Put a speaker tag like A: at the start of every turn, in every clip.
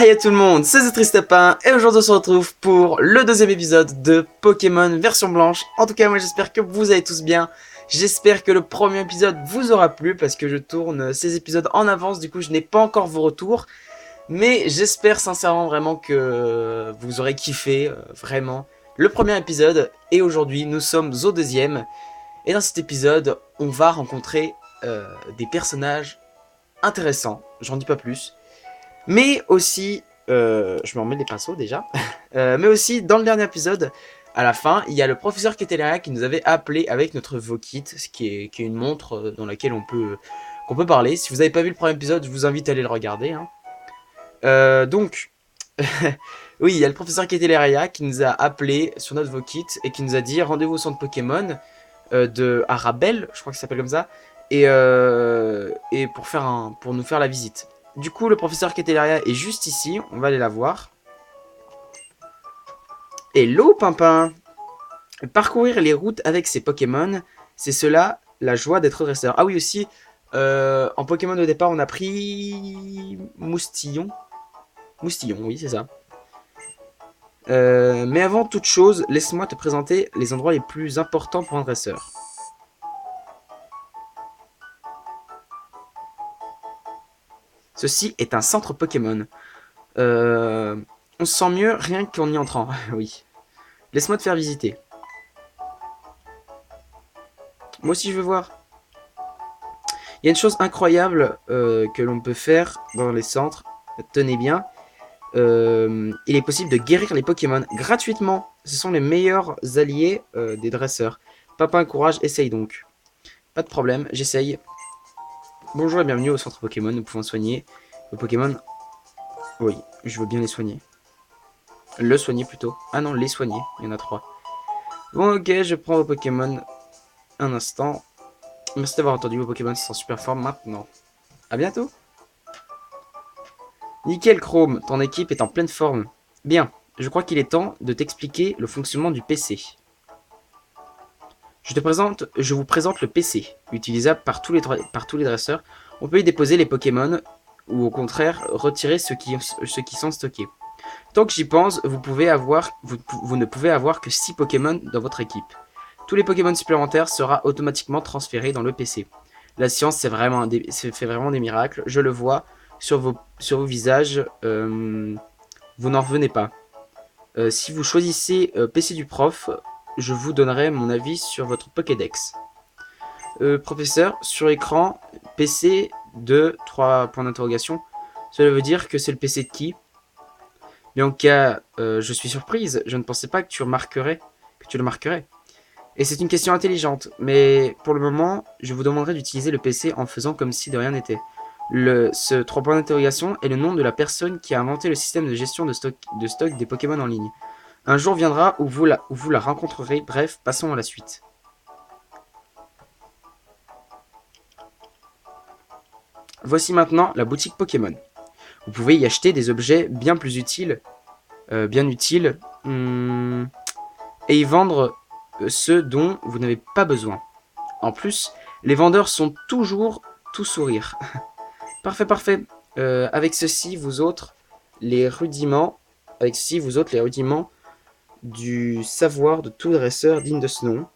A: Hey à tout le monde, c'est The Tristapin et aujourd'hui on se retrouve pour le deuxième épisode de Pokémon version blanche. En tout cas moi j'espère que vous allez tous bien. J'espère que le premier épisode vous aura plu parce que je tourne ces épisodes en avance, du coup je n'ai pas encore vos retours. Mais j'espère sincèrement vraiment que vous aurez kiffé vraiment le premier épisode. Et aujourd'hui nous sommes au deuxième. Et dans cet épisode on va rencontrer des personnages intéressants, j'en dis pas plus. Mais aussi, je me remets les pinceaux déjà. Mais aussi, dans le dernier épisode, à la fin, il y a le professeur Ketelea qui nous avait appelé avec notre Vokit, qui est une montre dans laquelle qu'on peut parler. Si vous n'avez pas vu le premier épisode, je vous invite à aller le regarder. Hein. Donc, oui, il y a le professeur Ketelea qui nous a appelé sur notre Vokit et qui nous a dit rendez-vous au centre Pokémon de Arabelle, je crois que ça s'appelle comme ça, et pour nous faire la visite. Du coup, le professeur Ketelea est juste ici. On va aller la voir. Hello, Pimpin. Parcourir les routes avec ses Pokémon, c'est cela la joie d'être dresseur. Ah oui, aussi, en Pokémon de départ, on a pris Moustillon. Moustillon, oui, c'est ça. Mais avant toute chose, laisse-moi te présenter les endroits les plus importants pour un dresseur. Ceci est un centre Pokémon. On se sent mieux rien qu'en y entrant. Oui. Laisse-moi te faire visiter. Moi aussi, je veux voir. Il y a une chose incroyable que l'on peut faire dans les centres. Tenez bien. Il est possible de guérir les Pokémon gratuitement. Ce sont les meilleurs alliés des dresseurs. Papa encourage, essaye donc. Pas de problème, j'essaye. Bonjour et bienvenue au centre Pokémon. Nous pouvons soigner vos Pokémon. Oui, je veux bien les soigner. Le soigner plutôt. Ah non, les soigner. Il y en a 3. Bon, ok, je prends vos Pokémon un instant. Merci d'avoir entendu, vos Pokémon sont super forts maintenant. A bientôt. Nickel Chrome, ton équipe est en pleine forme. Bien, je crois qu'il est temps de t'expliquer le fonctionnement du PC. Je vous présente le PC, utilisable par tous les dresseurs. On peut y déposer les Pokémon, ou au contraire, retirer ceux qui sont stockés. Tant que j'y pense, vous ne pouvez avoir que 6 Pokémon dans votre équipe. Tous les Pokémon supplémentaires seront automatiquement transférés dans le PC. La science fait vraiment des miracles, je le vois sur vos visages, vous n'en revenez pas. Si vous choisissez PC du prof, je vous donnerai mon avis sur votre Pokédex. Professeur, sur écran, PC de 3 points d'interrogation. Cela veut dire que c'est le PC de qui? Bianca, je suis surprise, je ne pensais pas que tu le marquerais. Et c'est une question intelligente, mais pour le moment, je vous demanderai d'utiliser le PC en faisant comme si de rien n'était. Ce 3 points d'interrogation est le nom de la personne qui a inventé le système de gestion de stock des Pokémon en ligne. Un jour viendra où vous la rencontrerez, bref, passons à la suite. Voici maintenant la boutique Pokémon. Vous pouvez y acheter des objets bien plus utiles, et y vendre ceux dont vous n'avez pas besoin. En plus, les vendeurs sont toujours tout sourire. Parfait, parfait. Avec ceci, vous autres, les rudiments du savoir de tout dresseur digne de ce nom.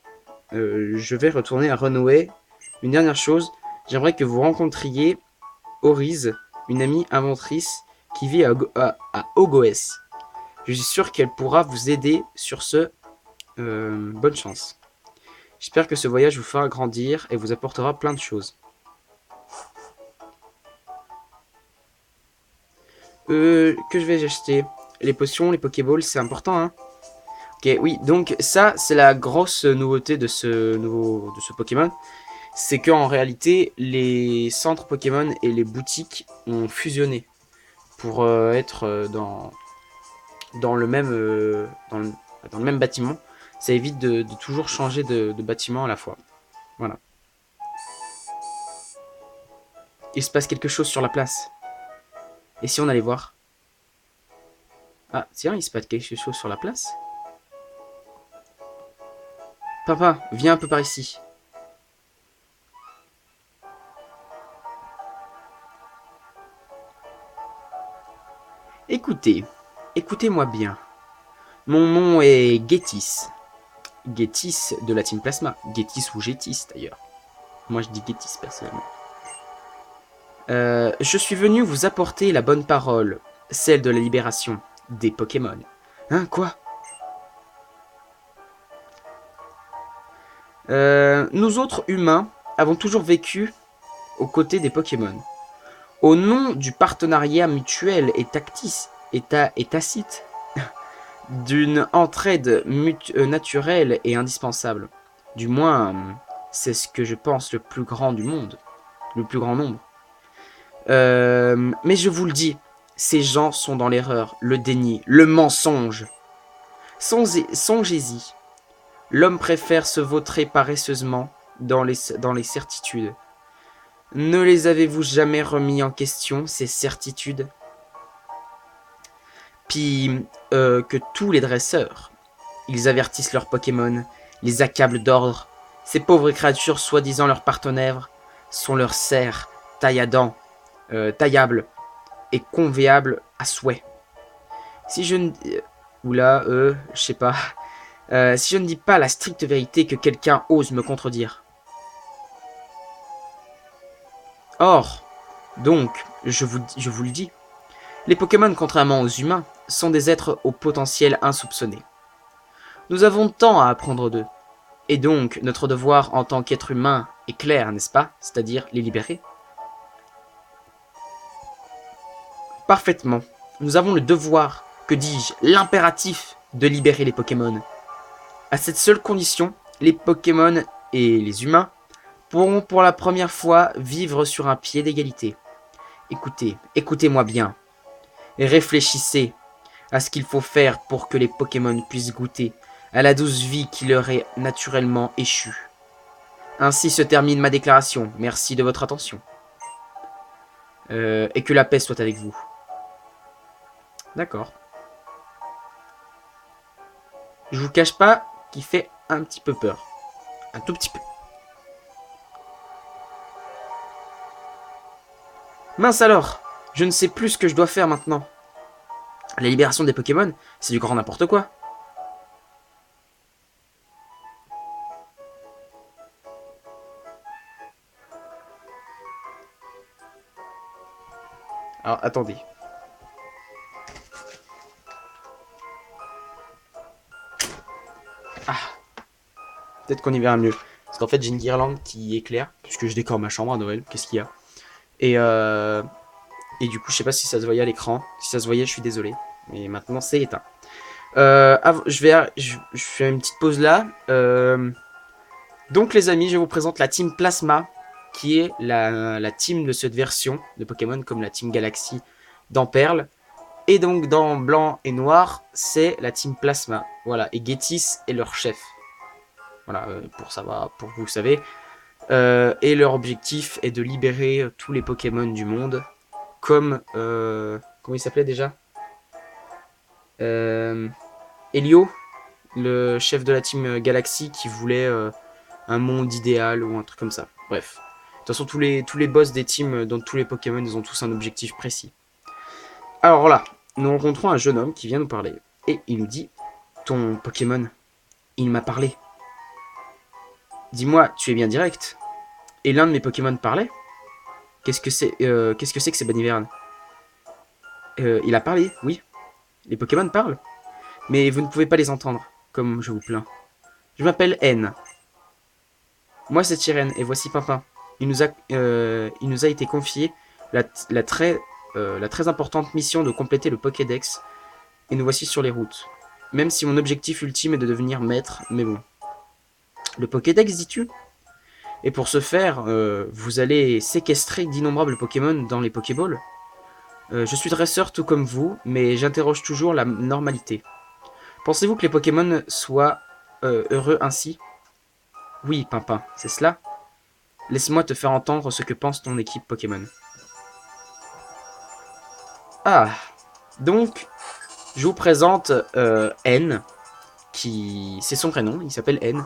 A: Je vais retourner à Runway. Une dernière chose, j'aimerais que vous rencontriez Orize, une amie inventrice qui vit à Ogoes. Je suis sûr qu'elle pourra vous aider sur ce. Bonne chance. J'espère que ce voyage vous fera grandir et vous apportera plein de choses. Que je vais acheter? Les potions, les Pokéballs, c'est important, hein. Ok, oui, donc ça, c'est la grosse nouveauté de ce Pokémon. C'est qu'en réalité, les centres Pokémon et les boutiques ont fusionné pour être dans le même, dans le même bâtiment. Ça évite de toujours changer de bâtiment à la fois. Voilà. Il se passe quelque chose sur la place. Et si on allait voir? Ah, tiens, il se passe quelque chose sur la place. Papa, viens un peu par ici. Écoutez, écoutez-moi bien. Mon nom est Getis. Getis de la Team Plasma. Getis ou Getis d'ailleurs. Moi je dis Getis personnellement. Je suis venu vous apporter la bonne parole, celle de la libération des Pokémon. Hein, quoi? Nous autres humains avons toujours vécu aux côtés des Pokémon. Au nom du partenariat mutuel et tacite, d'une entraide naturelle et indispensable. Du moins, c'est ce que je pense le plus grand du monde, le plus grand nombre. Mais je vous le dis, ces gens sont dans l'erreur, le déni, le mensonge. Songez-y, l'homme préfère se vautrer paresseusement dans les certitudes. Ne les avez-vous jamais remis en question, ces certitudes? Puis que tous les dresseurs, ils avertissent leurs Pokémon, les accablent d'ordre. Ces pauvres créatures, soi-disant leurs partenaires, sont leurs serfs, taillables et convéables à souhait. Si je ne... Oula, je sais pas. Si je ne dis pas la stricte vérité, que quelqu'un ose me contredire. Or, donc, je vous le dis, les Pokémon, contrairement aux humains, sont des êtres au potentiel insoupçonné. Nous avons tant à apprendre d'eux. Et donc, notre devoir en tant qu'être humain est clair, n'est-ce pas? C'est-à-dire les libérer. Parfaitement. Nous avons le devoir, que dis-je, l'impératif de libérer les Pokémon. À cette seule condition, les Pokémon et les humains pourront pour la première fois vivre sur un pied d'égalité. Écoutez, écoutez-moi bien. Et réfléchissez à ce qu'il faut faire pour que les Pokémon puissent goûter à la douce vie qui leur est naturellement échue. Ainsi se termine ma déclaration. Merci de votre attention. Et que la paix soit avec vous. D'accord. Je vous cache pas qu'il fait un petit peu peur. Un tout petit peu. Mince alors, je ne sais plus ce que je dois faire maintenant. La libération des Pokémon, c'est du grand n'importe quoi. Alors, attendez. Ah, peut-être qu'on y verra mieux. Parce qu'en fait, j'ai une guirlande qui éclaire, puisque je décore ma chambre à Noël. Qu'est-ce qu'il y a? Et du coup, je sais pas si ça se voyait à l'écran. Si ça se voyait, je suis désolé. Mais maintenant, c'est éteint. Je fais une petite pause là. Donc, les amis, je vous présente la Team Plasma, qui est la team de cette version de Pokémon, comme la Team Galaxy dans Perle. Et donc, dans Blanc et Noir, c'est la Team Plasma. Voilà, et Getis est leur chef. Voilà, pour que vous savez. Et leur objectif est de libérer tous les Pokémon du monde. Comme... comment il s'appelait déjà? Elio, le chef de la Team Galaxy qui voulait un monde idéal ou un truc comme ça. Bref. De toute façon, tous les boss des teams dans tous les Pokémon, ils ont tous un objectif précis. Alors là, nous rencontrons un jeune homme qui vient nous parler. Et il nous dit, ton Pokémon, il m'a parlé. Dis-moi, tu es bien direct? Et l'un de mes Pokémon parlait? Qu'est-ce que c'est que ces banivernes? Il a parlé, oui. Les Pokémon parlent. Mais vous ne pouvez pas les entendre, comme je vous plains. Je m'appelle N. Moi c'est Tyren, et voici Pimpin. Il nous a été confié la très importante mission de compléter le Pokédex, et nous voici sur les routes. Même si mon objectif ultime est de devenir maître, mais bon. Le Pokédex, dis-tu? Et pour ce faire, vous allez séquestrer d'innombrables Pokémon dans les Pokéballs. Je suis dresseur tout comme vous, mais j'interroge toujours la normalité. Pensez-vous que les Pokémon soient heureux ainsi? Oui, Pimpin, c'est cela. Laisse-moi te faire entendre ce que pense ton équipe Pokémon. Ah, donc, je vous présente N, qui c'est son prénom, il s'appelle N.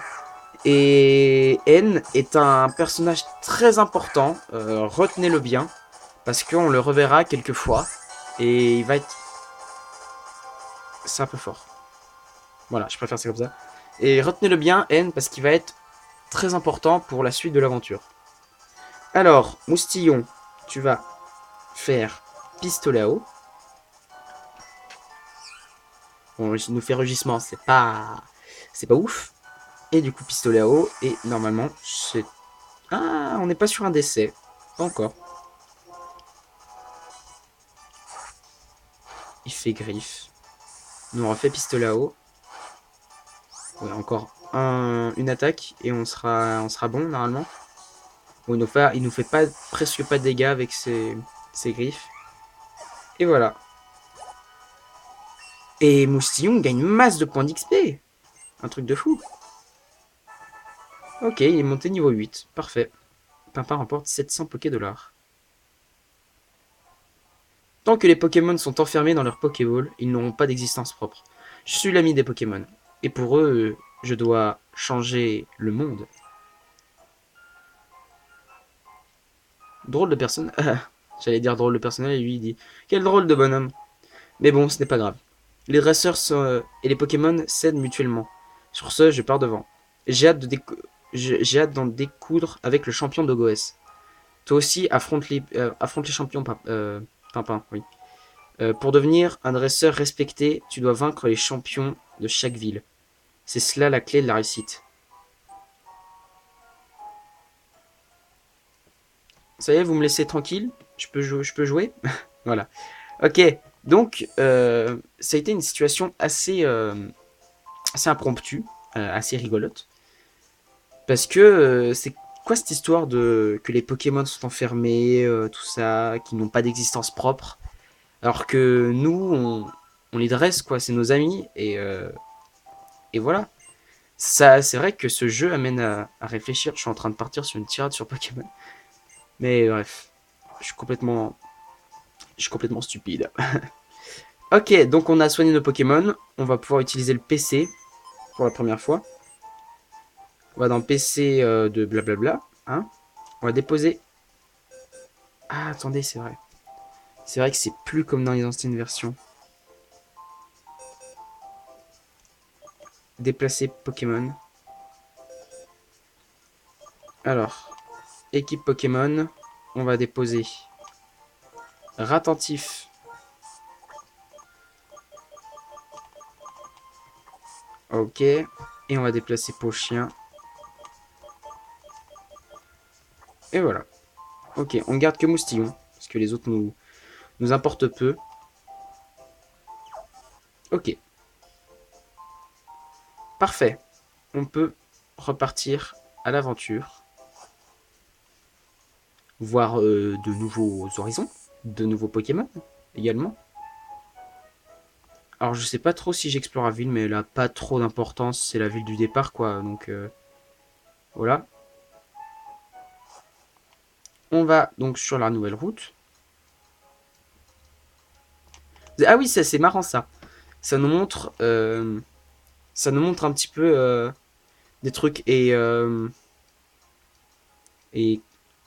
A: Et N est un personnage très important, retenez-le bien, parce qu'on le reverra quelques fois, et il va être c'est un peu fort. Voilà, je préfère ça comme ça. Et retenez-le bien, N, parce qu'il va être très important pour la suite de l'aventure. Alors, Moustillon, tu vas faire pistolet à eau. Bon, il nous fait rugissement, c'est pas ouf. Et du coup, pistolet à eau. Et normalement, c'est... Ah, on n'est pas sur un décès. Pas encore. Il fait griffe. Nous, on refait pistolet à eau. Ouais, encore une attaque. Et on sera bon, normalement. Bon, il nous fait pas, presque pas de dégâts avec ses griffes. Et voilà. Et Moustillon gagne masse de points d'XP. Un truc de fou. Ok, il est monté niveau 8. Parfait. Pimpin remporte 700 Poké-Dollars. Tant que les Pokémon sont enfermés dans leur Pokéball, ils n'auront pas d'existence propre. Je suis l'ami des Pokémon. Et pour eux, je dois changer le monde. Drôle de personne. J'allais dire drôle de personnage et lui il dit quel drôle de bonhomme. Mais bon, ce n'est pas grave. Les dresseurs et les Pokémon s'aident mutuellement. Sur ce, je pars devant. J'ai hâte d'en découdre avec le champion de Goes. Toi aussi, affronte les champions, Pimpin, oui. Pour devenir un dresseur respecté, tu dois vaincre les champions de chaque ville. C'est cela la clé de la réussite. Ça y est, vous me laissez tranquille? Je peux jouer? Voilà. Ok, donc ça a été une situation assez impromptue, assez rigolote. Parce que c'est quoi cette histoire de que les Pokémon sont enfermés, tout ça, qui n'ont pas d'existence propre, alors que nous, on les dresse, quoi, c'est nos amis, et voilà. Ça, c'est vrai que ce jeu amène à réfléchir. Je suis en train de partir sur une tirade sur Pokémon. Mais bref, je suis complètement stupide. Ok, donc on a soigné nos Pokémon. On va pouvoir utiliser le PC pour la première fois. On va dans le PC de blablabla. Hein, on va déposer... Ah, attendez, c'est vrai. C'est vrai que c'est plus comme dans les anciennes versions. Déplacer Pokémon. Alors, équipe Pokémon. On va déposer Ratentif. Ok. Et on va déplacer Pochien. Et voilà. Ok, on garde que Moustillon. Parce que les autres nous importent peu. Ok. Parfait. On peut repartir à l'aventure. Voir de nouveaux horizons. De nouveaux Pokémon également. Alors je sais pas trop si j'explore la ville, mais elle a pas trop d'importance. C'est la ville du départ, quoi. Donc voilà. On va donc sur la nouvelle route. Ah oui, ça c'est marrant ça. Ça nous montre, un petit peu des trucs et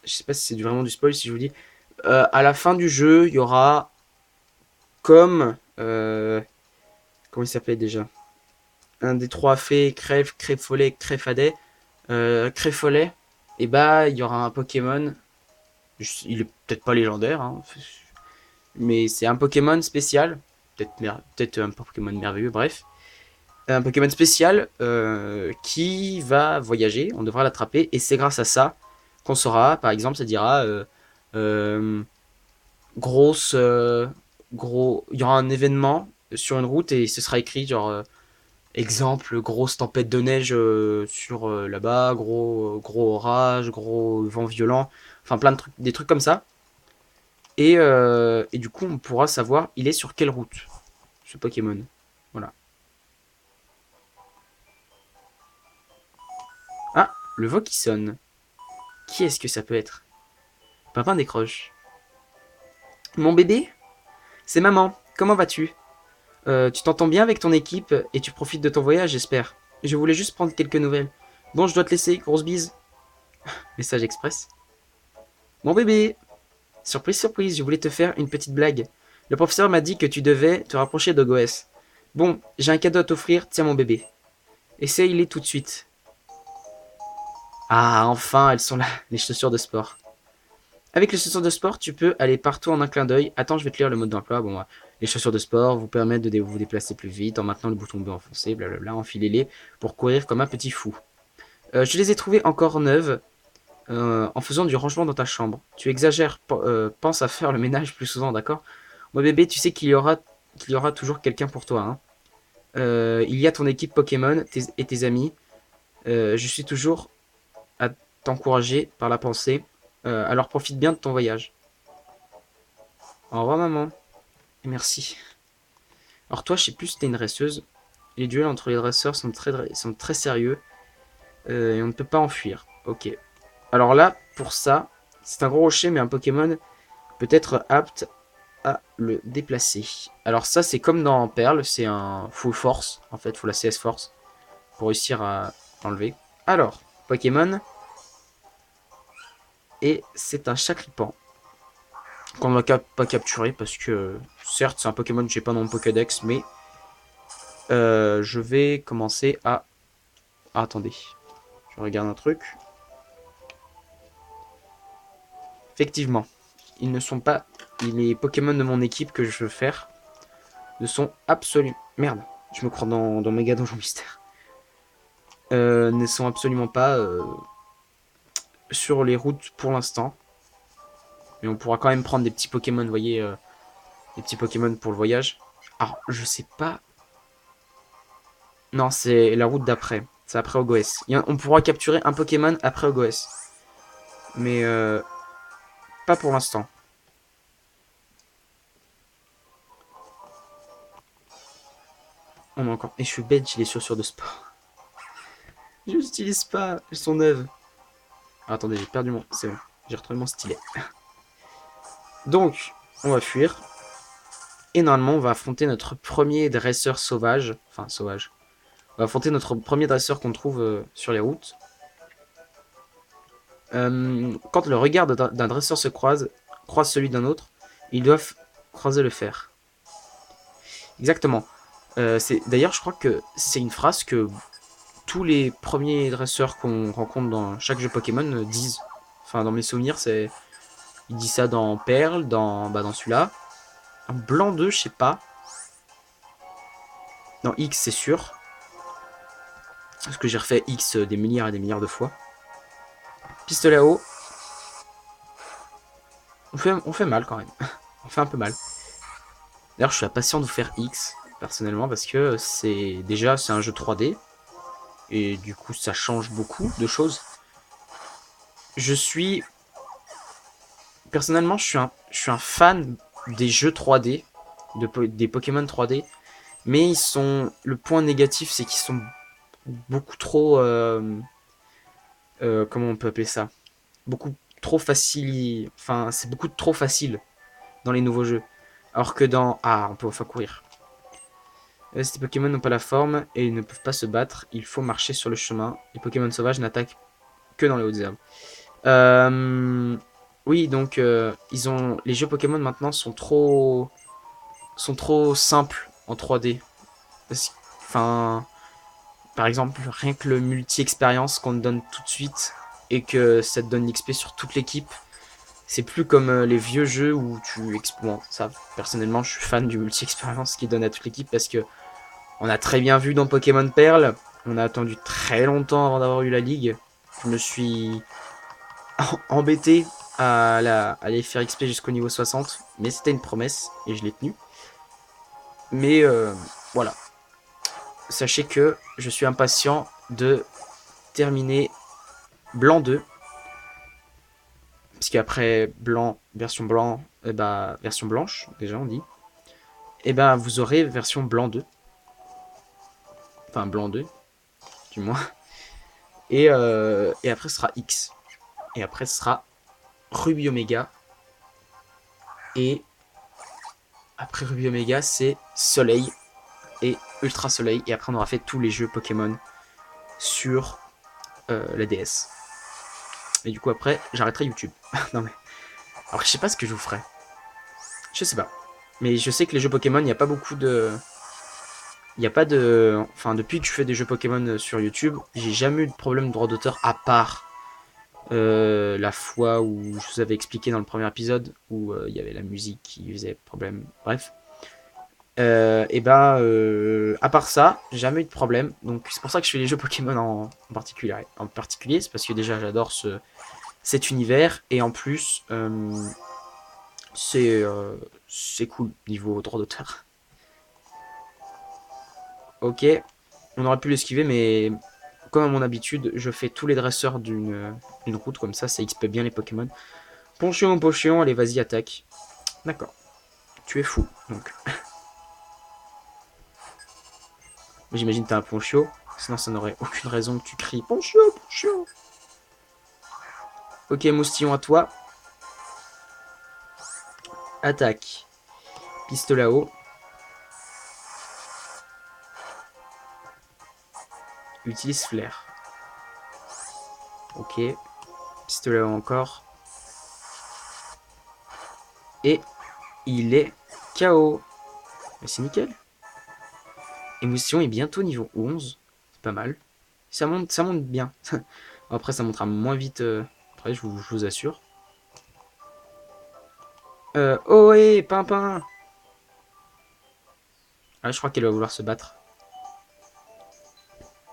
A: je sais pas si c'est vraiment du spoil si je vous dis. À la fin du jeu, il y aura comme comment il s'appelait déjà, un des trois fées, Crève, Crève-Follet, Crève-Fadet, Crève-Follet. Et bah il y aura un Pokémon. Il est peut-être pas légendaire, hein, mais c'est un Pokémon spécial. Peut-être un Pokémon merveilleux, bref. Un Pokémon spécial qui va voyager, on devra l'attraper, et c'est grâce à ça qu'on saura, par exemple, ça dira euh, grosse, gros, il y aura un événement sur une route et ce sera écrit genre exemple grosse tempête de neige sur là-bas, gros orage, gros vent violent, enfin plein de trucs, des trucs comme ça. Et du coup, on pourra savoir il est sur quelle route ce Pokémon. Voilà. Ah, le veau qui sonne. Qui est-ce que ça peut être? Papa décroche. Mon bébé? C'est maman. Comment vas-tu? Tu t'entends bien avec ton équipe et tu profites de ton voyage, j'espère. Je voulais juste prendre quelques nouvelles. Bon, je dois te laisser. Grosse bise. Message express. Mon bébé! Surprise, surprise, je voulais te faire une petite blague. Le professeur m'a dit que tu devais te rapprocher de Goes. Bon, j'ai un cadeau à t'offrir, tiens mon bébé. Essaye-les tout de suite. Ah, enfin, elles sont là, les chaussures de sport. Avec les chaussures de sport, tu peux aller partout en un clin d'œil. Attends, je vais te lire le mode d'emploi. Bon, les chaussures de sport vous permettent de vous déplacer plus vite en maintenant le bouton bleu enfoncé, blablabla, enfilez-les pour courir comme un petit fou. Je les ai trouvées encore neuves en faisant du rangement dans ta chambre. Tu exagères, pense à faire le ménage plus souvent, d'accord? Moi bébé, tu sais qu'il y aura toujours quelqu'un pour toi. Hein. Il y a ton équipe Pokémon et tes amis. Je suis toujours à t'encourager par la pensée. Alors profite bien de ton voyage. Au revoir maman. Et merci. Alors toi, je sais plus si t'es une dresseuse. Les duels entre les dresseurs sont très sérieux. Et on ne peut pas en fuir. Ok. Alors là, pour ça, c'est un gros rocher, mais un Pokémon peut être apte à le déplacer. Alors ça, c'est comme dans Perle, c'est un full force. En fait, il faut la CS force pour réussir à l'enlever. Alors, Pokémon. Et c'est un Chakripan. Qu'on ne va pas capturer parce que, certes, c'est un Pokémon que j'ai pas dans mon Pokédex, mais je vais commencer à... Ah, attendez, je regarde un truc. Effectivement, ils ne sont pas... Les Pokémon de mon équipe que je veux faire ne sont absolument... Merde, je me crois dans Méga Donjon Mystère. Ne sont absolument pas sur les routes pour l'instant. Mais on pourra quand même prendre des petits Pokémon, vous voyez, des petits Pokémon pour le voyage. Alors, je sais pas... Non, c'est la route d'après. C'est après Ogoès. On pourra capturer un Pokémon après Ogoès. Mais pas pour l'instant. On a encore... Et je suis bête, j'ai les chaussures de sport. Je n'utilise pas, elles sont neuves. Ah, attendez, j'ai perdu mon... C'est bon, j'ai retrouvé mon stylet. Donc, on va fuir. Et normalement, on va affronter notre premier dresseur sauvage. Enfin, sauvage. On va affronter notre premier dresseur qu'on trouve sur les routes. Quand le regard d'un dresseur se croise celui d'un autre, ils doivent croiser le fer. Exactement. D'ailleurs, je crois que c'est une phrase que tous les premiers dresseurs qu'on rencontre dans chaque jeu Pokémon disent. Enfin, dans mes souvenirs, il dit ça dans Perle, dans celui-là. Blanc 2, je sais pas. Dans X, c'est sûr. Parce que j'ai refait X des milliards et des milliards de fois. Pistolet à eau. On fait mal quand même. On fait un peu mal. D'ailleurs, je suis impatient de vous faire X, personnellement, parce que c'est un jeu 3D. Et du coup, ça change beaucoup de choses. Je suis... Personnellement, je suis un fan des jeux 3D, des Pokémon 3D. Mais ils sont... Le point négatif, c'est qu'ils sont beaucoup trop... comment on peut appeler ça? Beaucoup trop facile. Enfin, c'est beaucoup trop facile dans les nouveaux jeux. Alors que dans... Ah, on peut enfin courir. Ces Pokémon n'ont pas la forme et ils ne peuvent pas se battre. Il faut marcher sur le chemin. Les Pokémon sauvages n'attaquent que dans les hautes herbes. Oui, donc les jeux Pokémon maintenant sont trop simples en 3D. Enfin, par exemple, rien que le multi-expérience qu'on te donne tout de suite et que ça te donne l'XP sur toute l'équipe, c'est plus comme les vieux jeux où bon, ça, personnellement, je suis fan du multi-expérience qui donne à toute l'équipe parce que on a très bien vu dans Pokémon Perle, on a attendu très longtemps avant d'avoir eu la ligue. Je me suis embêté à aller faire XP jusqu'au niveau 60, mais c'était une promesse et je l'ai tenue. Mais voilà. Sachez que je suis impatient de terminer Blanc 2. Parce qu'après version blanc, version blanche, déjà on dit. Et ben vous aurez version blanc 2. Enfin blanc 2, du moins. Et après ce sera X. Et après ce sera Ruby Omega. Et après Ruby Omega, c'est Soleil et Ultra Soleil. Et après on aura fait tous les jeux Pokémon sur la DS. Et du coup après, j'arrêterai YouTube. Non mais... Alors je sais pas ce que je vous ferai. Je sais pas. Mais je sais que les jeux Pokémon, il n'y a pas beaucoup de... il n'y a pas de... Enfin, depuis que je fais des jeux Pokémon sur YouTube, j'ai jamais eu de problème de droit d'auteur à part la fois où je vous avais expliqué dans le premier épisode où il y avait la musique qui faisait problème. Bref. À part ça, jamais eu de problème. Donc c'est pour ça que je fais les jeux Pokémon en particulier. En particulier, c'est parce que déjà j'adore cet univers et en plus c'est cool niveau droit d'auteur. Ok, on aurait pu l'esquiver, mais comme à mon habitude, je fais tous les dresseurs d'une route comme ça XP bien les Pokémon. Ponchion, Pochion, allez vas-y attaque. D'accord, tu es fou donc. J'imagine que t'as un Ponchio, sinon ça n'aurait aucune raison que tu cries Ponchio, Ponchio. Ok, Moustillon à toi. Attaque. Pistolet à eau. Utilise flair. Ok. Pistolet à eau encore. Et il est KO. C'est nickel. Et Moustillon est bientôt niveau 11. C'est pas mal. Ça monte bien. Après, ça montera moins vite. Après, je vous assure. Oh, hé, Pimpin. Ah, je crois qu'elle va vouloir se battre.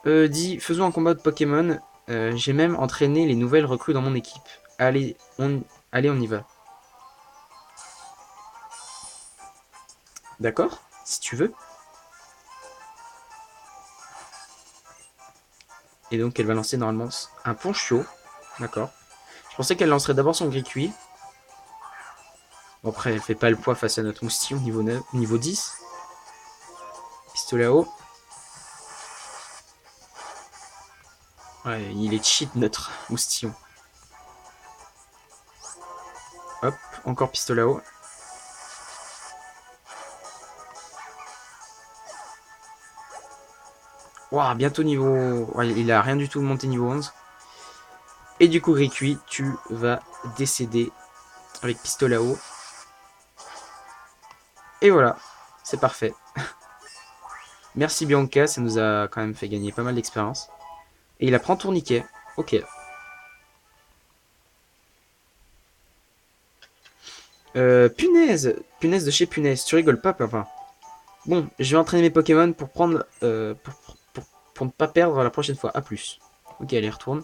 A: Dit, faisons un combat de Pokémon. J'ai même entraîné les nouvelles recrues dans mon équipe. Allez, on y va. D'accord, si tu veux. Et donc, elle va lancer normalement un Ponchio. D'accord. Je pensais qu'elle lancerait d'abord son Gricui. Bon, après, elle fait pas le poids face à notre moustillon niveau 9, niveau 10. Pistolet à eau. Ouais, il est cheat notre moustillon. Hop, encore pistolet à eau. Waouh, bientôt niveau... Ouais, il a rien du tout monté niveau 11. Et du coup, Gricui, tu vas décéder avec pistolet à eau. Et voilà, c'est parfait. Merci Bianca, ça nous a quand même fait gagner pas mal d'expérience. Et il apprend tourniquet. Ok. Punaise. Punaise de chez Punaise. Tu rigoles pas, papa. Bon, je vais entraîner mes Pokémon pour prendre... pour ne pas perdre la prochaine fois. A plus. Ok, allez, retourne.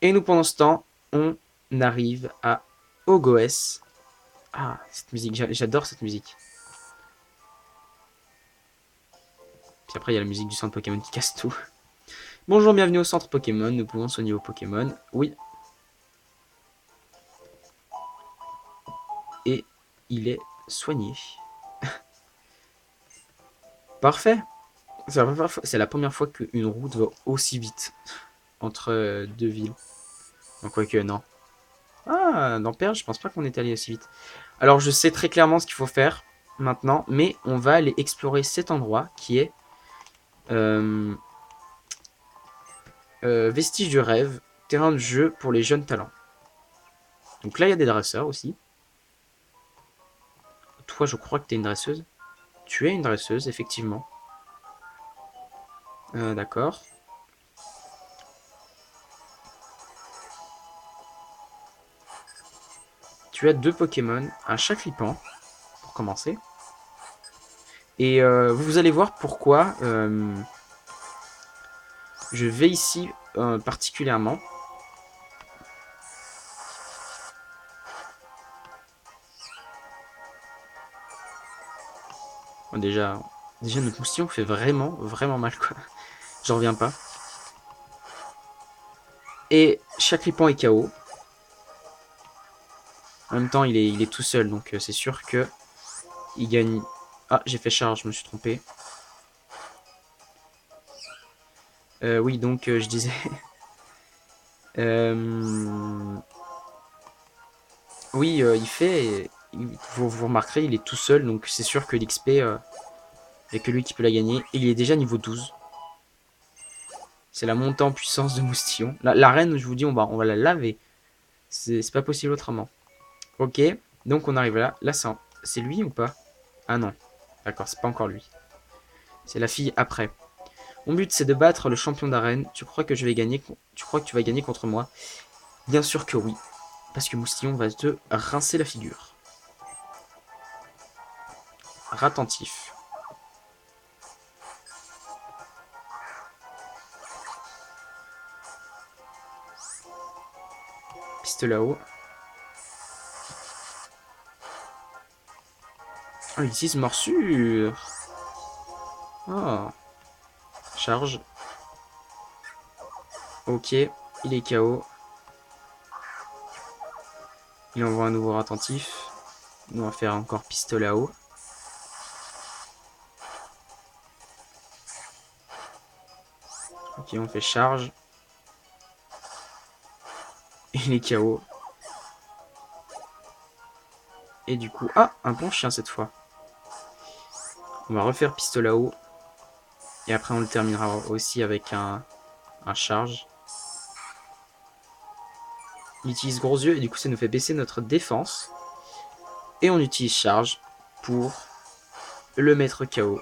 A: Et nous, pendant ce temps, on arrive à Ogoes. Ah, cette musique. J'adore cette musique. Puis après, il y a la musique du centre Pokémon qui casse tout. Bonjour, bienvenue au centre Pokémon. Nous pouvons soigner vos Pokémon. Oui. Et il est soigné. Parfait. C'est la première fois qu'une route va aussi vite entre deux villes. Donc, quoique, non. Ah, dans Perle, je pense pas qu'on est allé aussi vite. Alors, je sais très clairement ce qu'il faut faire maintenant, mais on va aller explorer cet endroit qui est euh, Vestige du rêve, terrain de jeu pour les jeunes talents. Donc là, il y a des dresseurs aussi. Toi, je crois que tu es une dresseuse. Tu es une dresseuse, effectivement. D'accord. Tu as deux Pokémon, un Chaclipan, pour commencer. Et vous allez voir pourquoi je vais ici particulièrement. Bon, déjà notre moustillon fait vraiment mal, quoi. J'en reviens pas. Et Chaclipan est KO. En même temps, il est tout seul, donc c'est sûr que il gagne. Ah, j'ai fait charge, je me suis trompé. Oui, donc je disais. euh... Oui, il fait. Vous remarquerez, il est tout seul, donc c'est sûr que l'XP, il n'y a que lui qui peut la gagner. Et il est déjà niveau 12. C'est la montée en puissance de Moustillon. La reine, je vous dis, on va la laver. C'est pas possible autrement. Ok, donc on arrive là. Là, c'est lui ou pas? Ah non. D'accord, c'est pas encore lui. C'est la fille après. Mon but, c'est de battre le champion d'arène. Tu crois que je vais gagner? Tu crois que tu vas gagner contre moi? Bien sûr que oui. Parce que Moustillon va te rincer la figure. Attentif. Pistolet là-haut. Oh, il utilise morsure. Oh. Charge. Ok, il est KO. Il envoie un nouveau attentif. On va faire encore pistolet à eau. Ok, on fait charge. Il est KO. Et du coup... Ah, un bon chien cette fois. On va refaire pistolet à eau. Et après on le terminera aussi avec un charge. Il utilise gros yeux et du coup ça nous fait baisser notre défense. Et on utilise charge pour le mettre KO.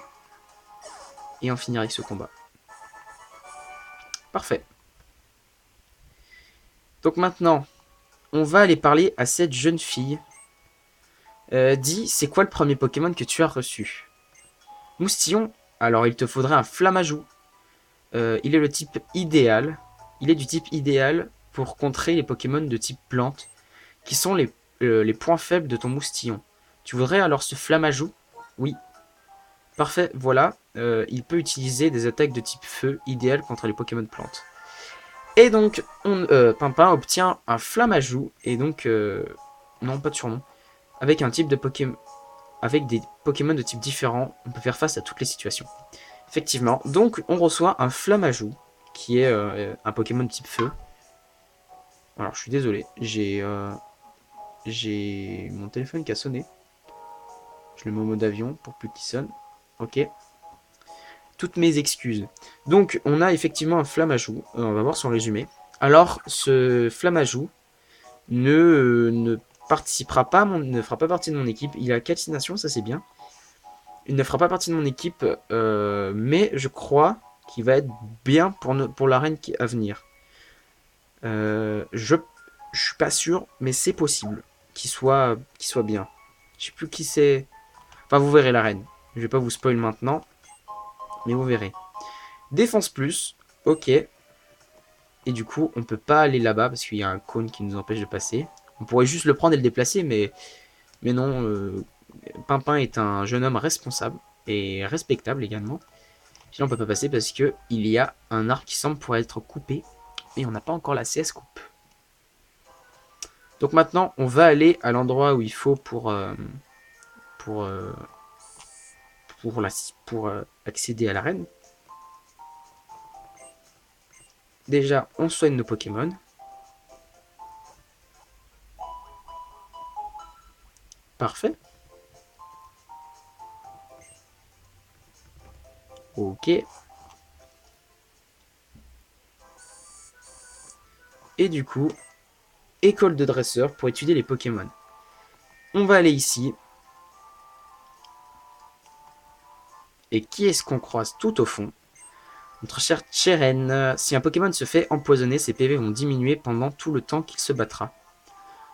A: Et en finir avec ce combat. Parfait. Donc maintenant, on va aller parler à cette jeune fille. Dis, c'est quoi le premier Pokémon que tu as reçu? Moustillon, alors il te faudrait un Flammajou. Il est le type idéal. Il est du type idéal pour contrer les Pokémon de type plante, qui sont les points faibles de ton Moustillon. Tu voudrais alors ce Flammajou? Oui. Parfait, voilà. Il peut utiliser des attaques de type feu, idéal contre les Pokémon plantes. Et donc, Pimpin obtient un Flammajou, et donc... non, pas de surnom. Avec un type de Pokémon... Avec des Pokémon de type différents, on peut faire face à toutes les situations. Effectivement, donc on reçoit un Flammajou, qui est un Pokémon de type feu. Alors, je suis désolé, j'ai mon téléphone qui a sonné. Je le mets en mode avion pour plus qu'il sonne. Ok. Toutes mes excuses. Donc, on a effectivement un Flammajou. On va voir son résumé. Alors, ce Flammajou ne participera pas, ne fera pas partie de mon équipe. Il a calcination, ça c'est bien. Il ne fera pas partie de mon équipe, mais je crois qu'il va être bien pour l'arène à venir. Je suis pas sûr, mais c'est possible qu'il soit bien. Je sais plus qui c'est. Enfin, vous verrez l'arène. Je vais pas vous spoil maintenant, mais vous verrez. Défense plus, ok. Et du coup, on peut pas aller là-bas parce qu'il y a un cône qui nous empêche de passer. On pourrait juste le prendre et le déplacer, mais non. Pimpin est un jeune homme responsable et respectable également. Puis là, on peut pas passer parce que il y a un arbre qui semble pouvoir être coupé et on n'a pas encore la CS coupe. Donc maintenant, on va aller à l'endroit où il faut pour accéder à l'arène. Déjà, on soigne nos Pokémon. Parfait. Ok. Et du coup, école de dresseur pour étudier les Pokémon. On va aller ici. Et qui est-ce qu'on croise tout au fond? Notre cher Cheren. Si un Pokémon se fait empoisonner, ses PV vont diminuer pendant tout le temps qu'il se battra.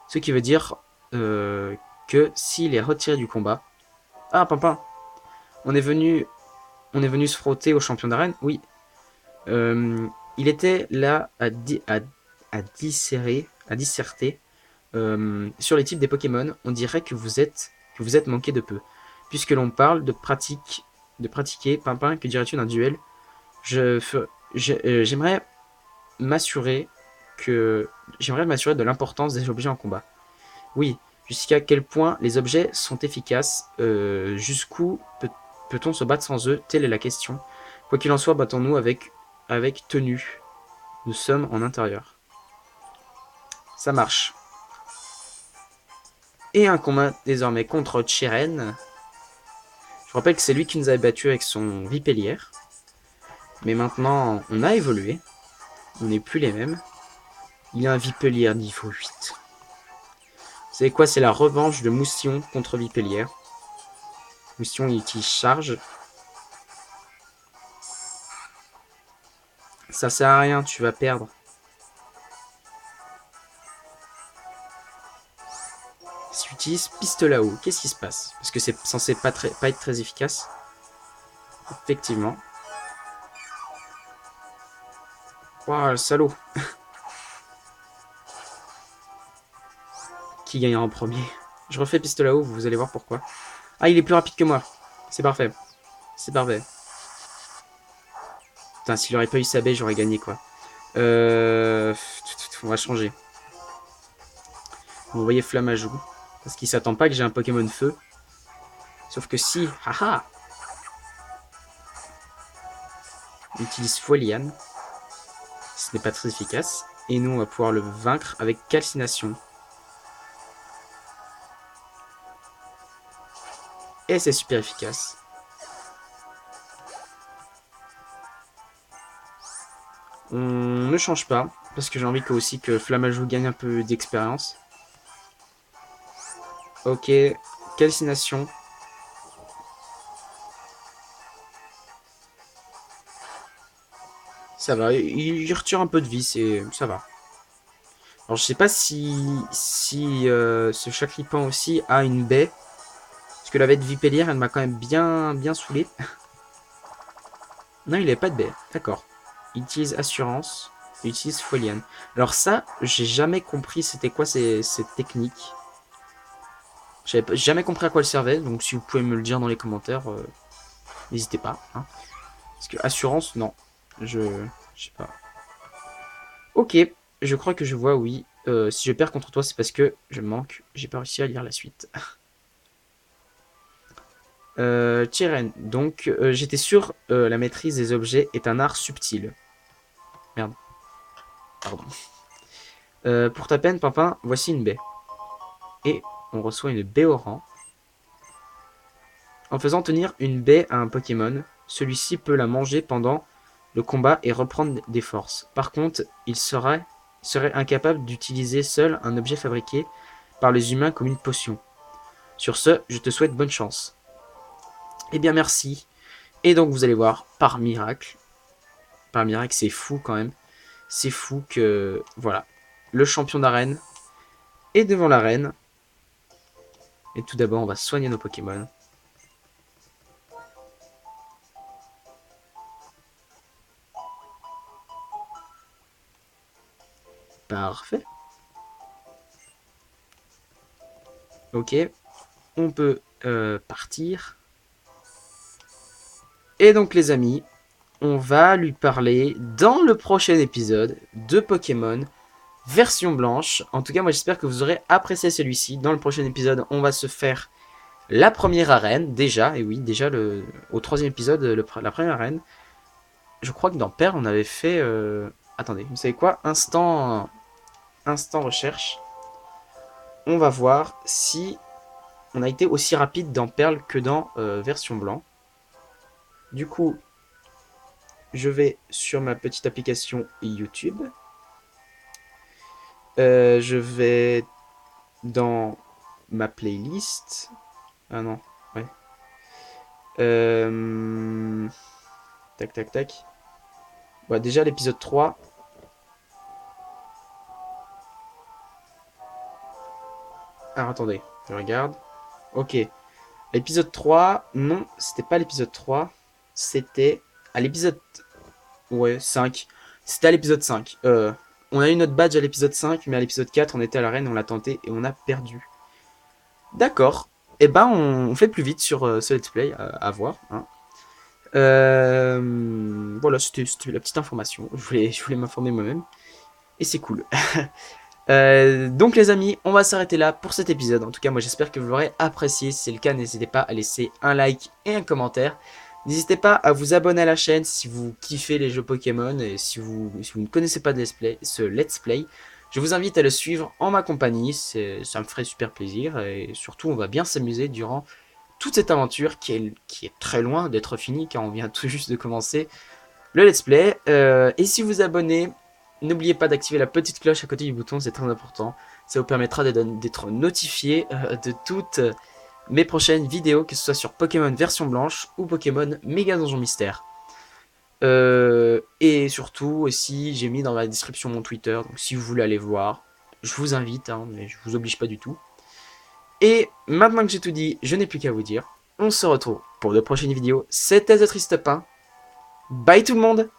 A: Ce qui veut dire que s'il est retiré du combat... Ah, Pimpin, on est venu se frotter au champion d'arène. Oui. Il était là à disserter sur les types des Pokémon. On dirait que vous êtes manqué de peu. Puisque l'on parle de pratiquer, Pimpin, que dirais-tu d'un duel? J'aimerais m'assurer de l'importance des objets en combat. Oui, jusqu'à quel point les objets sont efficaces, jusqu'où peut-on se battre sans eux? Telle est la question. Quoi qu'il en soit, battons-nous avec tenue. Nous sommes en intérieur. Ça marche. Et un combat désormais contre Cheren. Je rappelle que c'est lui qui nous avait battu avec son Vipellière. Mais maintenant, on a évolué. On n'est plus les mêmes. Il a un Vipellière niveau 8. Vous savez quoi? C'est la revanche de Moustillon contre Vipellière. Moustillon il utilise charge. Ça sert à rien, tu vas perdre. Si tu utilises pistolet à eau, qu'est-ce qui se passe? Parce que c'est censé pas être très efficace. Effectivement. Waouh, le salaud. Qui gagnera en premier? Je refais pistolet à eau, vous allez voir pourquoi. Ah, il est plus rapide que moi. C'est parfait. C'est parfait. Putain, s'il aurait pas eu sa baie, j'aurais gagné, quoi. On va changer. On va envoyer Flamme à joue. Parce qu'il s'attend pas que j'ai un Pokémon feu. Sauf que si... Haha. On utilise Folian. Ce n'est pas très efficace. Et nous, on va pouvoir le vaincre avec Calcination. Et c'est super efficace. On ne change pas. Parce que j'ai envie aussi que Flammajou gagne un peu d'expérience. Ok. Calcination. Ça va. Il retire un peu de vie. Ça va. Alors je sais pas si ce Chakripan aussi a une baie. Parce que la baie de Vipellier, elle m'a quand même bien saoulé. Non, il n'avait pas de baie. D'accord. Il utilise Assurance. Il utilise Folian. Alors ça, j'ai jamais compris c'était quoi ces techniques. J'avais jamais compris à quoi elles servaient. Donc si vous pouvez me le dire dans les commentaires, n'hésitez pas. Hein. Parce que Assurance, non. Je sais pas. Ok. Je crois que je vois, oui. Si je perds contre toi, c'est parce que je manque. J'ai pas réussi à lire la suite. Tyren, donc j'étais sûr la maîtrise des objets est un art subtil. Merde, pardon. Pour ta peine, Pimpin, voici une baie. Et on reçoit une baie au rang. En faisant tenir une baie à un Pokémon, celui-ci peut la manger pendant le combat et reprendre des forces. Par contre, il serait incapable d'utiliser seul un objet fabriqué par les humains comme une potion. Sur ce, je te souhaite bonne chance. Eh bien merci. Et donc vous allez voir, par miracle, c'est fou quand même. C'est fou que, voilà, le champion d'arène est devant l'arène. Et tout d'abord, on va soigner nos Pokémon. Parfait. Ok, on peut partir. Et donc les amis, on va lui parler dans le prochain épisode de Pokémon version blanche. En tout cas, moi j'espère que vous aurez apprécié celui-ci. Dans le prochain épisode, on va se faire la première arène, déjà. Et oui, déjà au troisième épisode, la première arène. Je crois que dans Perle, on avait fait... Attendez, vous savez quoi? Instant recherche. On va voir si on a été aussi rapide dans Perle que dans version blanc. Du coup, je vais sur ma petite application YouTube. Je vais dans ma playlist. Ah non, ouais. Tac, tac, tac. Bon, déjà l'épisode 3. Ah, attendez, je regarde. Ok. L'épisode 3, non, c'était pas l'épisode 3. C'était à l'épisode... Ouais, 5. C'était à l'épisode 5. On a eu notre badge à l'épisode 5, mais à l'épisode 4, on était à l'arène, on l'a tenté et on a perdu. D'accord. Eh ben, on fait plus vite sur ce let's play, à voir. Hein. Voilà, c'était la petite information. Je voulais m'informer moi-même. Et c'est cool. Donc les amis, on va s'arrêter là pour cet épisode. En tout cas, moi j'espère que vous l'aurez apprécié. Si c'est le cas, n'hésitez pas à laisser un like et un commentaire. N'hésitez pas à vous abonner à la chaîne si vous kiffez les jeux Pokémon et si vous ne connaissez pas ce let's play. Je vous invite à le suivre en ma compagnie, ça me ferait super plaisir. Et surtout, on va bien s'amuser durant toute cette aventure qui est très loin d'être finie car on vient tout juste de commencer le let's play. Et si vous abonnez, n'oubliez pas d'activer la petite cloche à côté du bouton, c'est très important. Ça vous permettra d'être notifié de toutes mes prochaines vidéos, que ce soit sur Pokémon version blanche ou Pokémon Méga Donjon Mystère. Et surtout aussi, j'ai mis dans la description mon Twitter, donc si vous voulez aller voir, je vous invite, hein, mais je vous oblige pas du tout. Et maintenant que j'ai tout dit, je n'ai plus qu'à vous dire, on se retrouve pour de prochaines vidéos. C'était The Triste Pain. Bye tout le monde!